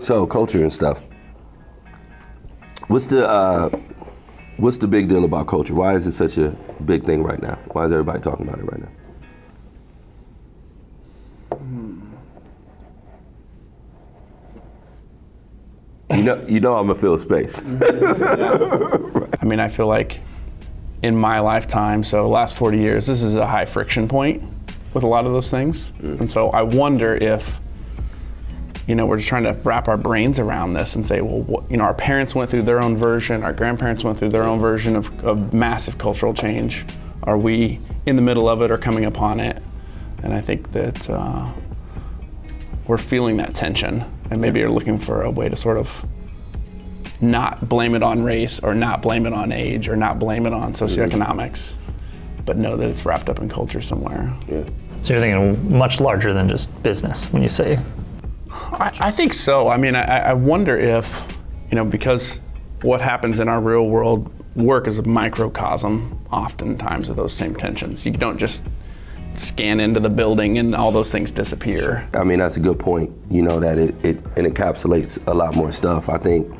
So culture and stuff. What's the big deal about culture? Why is it such a big thing right now? Why is everybody talking about it right now? You know I'm gonna fill space. I mean, I feel like in my lifetime, so last 40 years, this is a high friction point with a lot of those things. And so I wonder if, we're just trying to wrap our brains around this and say, well, our parents went through their own version, our grandparents went through their own version of massive cultural change. Are we in the middle of it or coming upon it? And I think that we're feeling that tension and maybe are looking for a way to sort of not blame it on race or not blame it on age or not blame it on socioeconomics, but know that it's wrapped up in culture somewhere. Yeah. So you're thinking much larger than just business when you say? I think so. I mean, I wonder if, because what happens in our real world work is a microcosm oftentimes of those same tensions. You don't just scan into the building and all those things disappear. I mean, that's a good point, that it encapsulates a lot more stuff. I think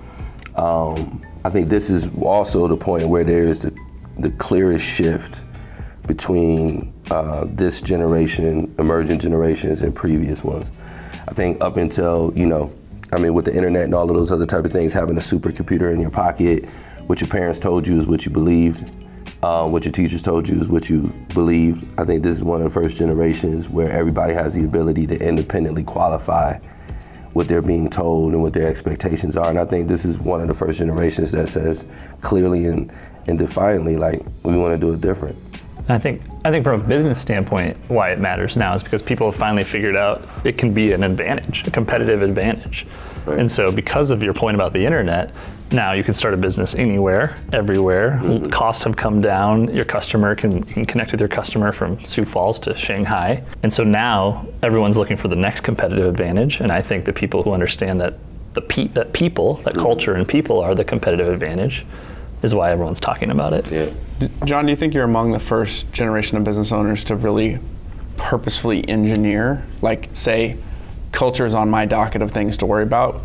this is also the point where there's the clearest shift between this generation, emerging generations, and previous ones. I think up until, with the internet and all of those other type of things, having a supercomputer in your pocket, what your parents told you is what you believed, what your teachers told you is what you believed. I think this is one of the first generations where everybody has the ability to independently qualify what they're being told and what their expectations are. And I think this is one of the first generations that says clearly and defiantly, like, we want to do it different. I think from a business standpoint, why it matters now is because people have finally figured out it can be an advantage, a competitive advantage. Right. And so because of your point about the internet, now you can start a business anywhere, everywhere. Mm-hmm. Costs have come down. Your customer you can connect with your customer from Sioux Falls to Shanghai. And so now everyone's looking for the next competitive advantage. And I think the people who understand that culture and people are the competitive advantage is why everyone's talking about it. Yeah. John, do you think you're among the first generation of business owners to really purposefully engineer, like, say, culture is on my docket of things to worry about?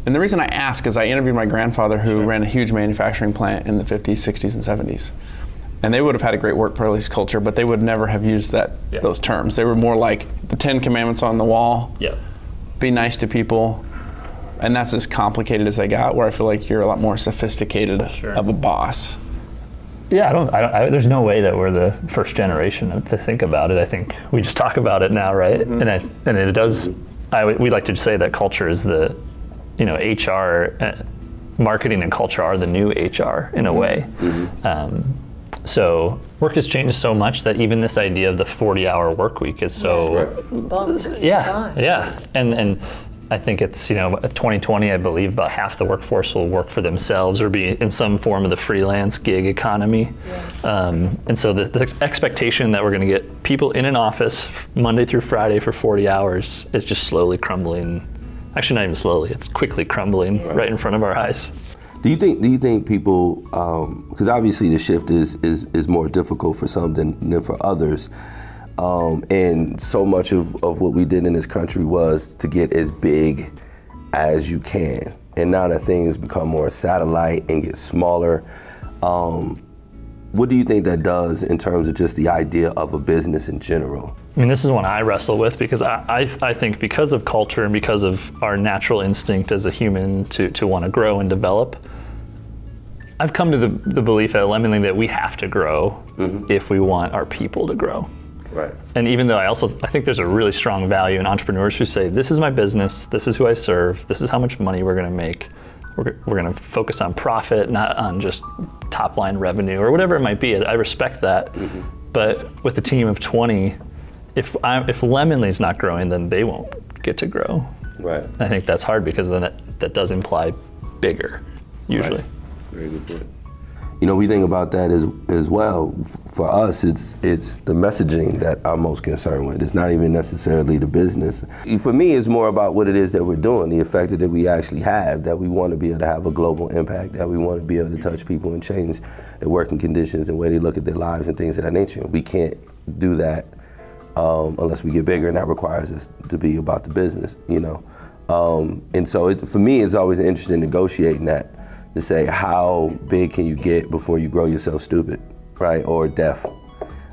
And the reason I ask is I interviewed my grandfather who ran a huge manufacturing plant in the 50s, 60s, and 70s. And they would have had a great workplace culture, but they would never have used those terms. They were more like the 10 commandments on the wall, be nice to people, and that's as complicated as they got, where I feel like you're a lot more sophisticated of a boss. Yeah, there's no way that we're the first generation to think about it. I think we just talk about it now, right? Mm-hmm. And it does, we like to say that culture is the, HR, marketing and culture are the new HR in a way. Mm-hmm. So work has changed so much that even this idea of the 40-hour work week is so... It's bumped. Yeah. And I think it's, 2020, I believe about half the workforce will work for themselves or be in some form of the freelance gig economy. Yeah. And so the expectation that we're going to get people in an office Monday through Friday for 40 hours is just slowly crumbling. Actually, not even slowly, it's quickly crumbling right in front of our eyes. Do you think people, because obviously the shift is more difficult for some than for others, and so much of what we did in this country was to get as big as you can. And now that things become more satellite and get smaller, what do you think that does in terms of just the idea of a business in general? I mean, this is one I wrestle with because I think because of culture and because of our natural instinct as a human to want to grow and develop, I've come to the belief at Lemonade that we have to grow if we want our people to grow. Right. And even though I think there's a really strong value in entrepreneurs who say, this is my business, this is who I serve, this is how much money we're going to make. We're going to focus on profit, not on just top line revenue or whatever it might be. I respect that. Mm-hmm. But with a team of 20, if Lemonlade's not growing, then they won't get to grow. Right. I think that's hard because then that does imply bigger, usually. Right. Very good point. We think about that as well. For us, it's the messaging that I'm most concerned with. It's not even necessarily the business. For me, it's more about what it is that we're doing, the effect that we actually have, that we want to be able to have a global impact, that we want to be able to touch people and change their working conditions and the way they look at their lives and things of that nature. We can't do that unless we get bigger, and that requires us to be about the business, And so for me, it's always interesting negotiating that, to say how big can you get before you grow yourself stupid, right, or deaf.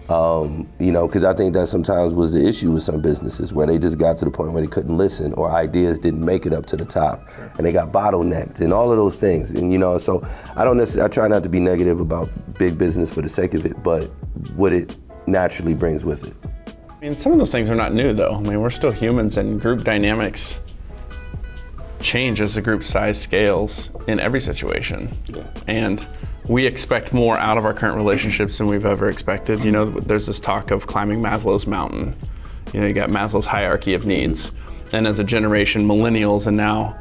Because I think that sometimes was the issue with some businesses, where they just got to the point where they couldn't listen, or ideas didn't make it up to the top, and they got bottlenecked, and all of those things. And so I try not to be negative about big business for the sake of it, but what it naturally brings with it. I mean, some of those things are not new, though. I mean, we're still humans, and group dynamics change as the group size scales in every situation. Yeah. And we expect more out of our current relationships than we've ever expected. There's this talk of climbing Maslow's mountain. You got Maslow's hierarchy of needs. And as a generation, millennials and now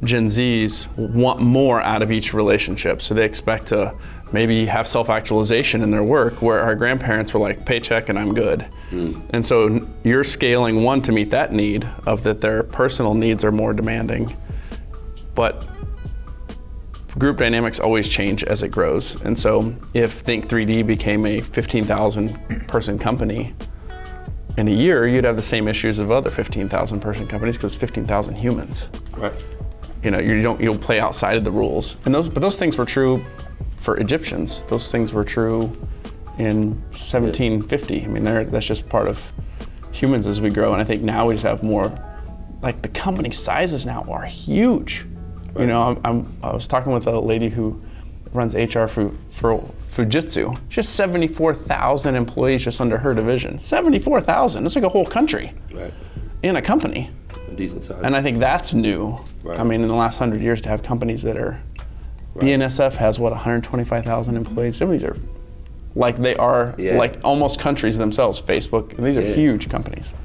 Gen Zs want more out of each relationship. So they expect to maybe have self-actualization in their work, where our grandparents were like, paycheck and I'm good. And so you're scaling one to meet that need of that their personal needs are more demanding. But group dynamics always change as it grows. And so if Think 3D became a 15,000 person company, in a year you'd have the same issues of other 15,000 person companies, because 15,000 humans. Right. You'll play outside of the rules. And those things were true for Egyptians. Those things were true in 1750. I mean, that's just part of humans as we grow. And I think now we just have more, like the company sizes now are huge. Right. I was talking with a lady who runs HR for Fujitsu. She has 74,000 employees just under her division. 74,000, that's like a whole country. Right. In a company. A decent size. And I think that's new. Right. I mean, in the last 100 years, to have companies that are, right. BNSF has 125,000 employees. Some of these are like they are like almost countries themselves. Facebook, these are huge companies.